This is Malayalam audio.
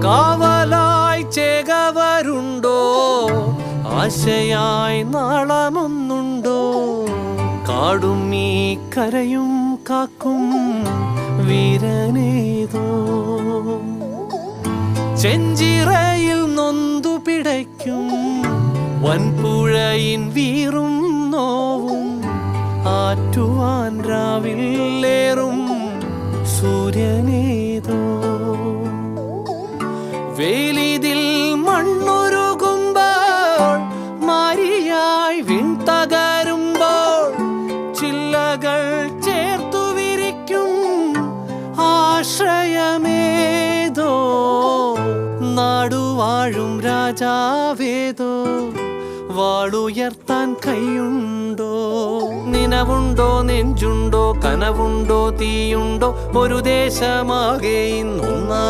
കാവലായി ചേകവരുണ്ടോ, ആശയായി നാളമൊന്നുണ്ടോ? കാടും ഈ കരയും കാക്കും വീരനേതോ. ചെഞ്ചിറയിൽ നൊന്തു പിടയ്ക്കും വൻപുഴയിൻ വീറും നോവും, ആറ്റുവാൻ രാവിലേറും സൂര്യനേതോ. വേലിതിൽ മണ്ണുരുകുമ്പോൾ, മാരിയായി വിൺതകരുമ്പോൾ, ചില്ലകൾ ചേർത്തു വിരിക്കും ആശ്രയമേതോ. നാടുവാഴും രാജാവേതോ, വാളുയർത്താൻ കൈയുണ്ടോ? നിനവുണ്ടോ, നെഞ്ചുണ്ടോ, കനവുണ്ടോ, തീയുണ്ടോ? ഒരു ദേശമാകെ ഇന്നൊന്നാ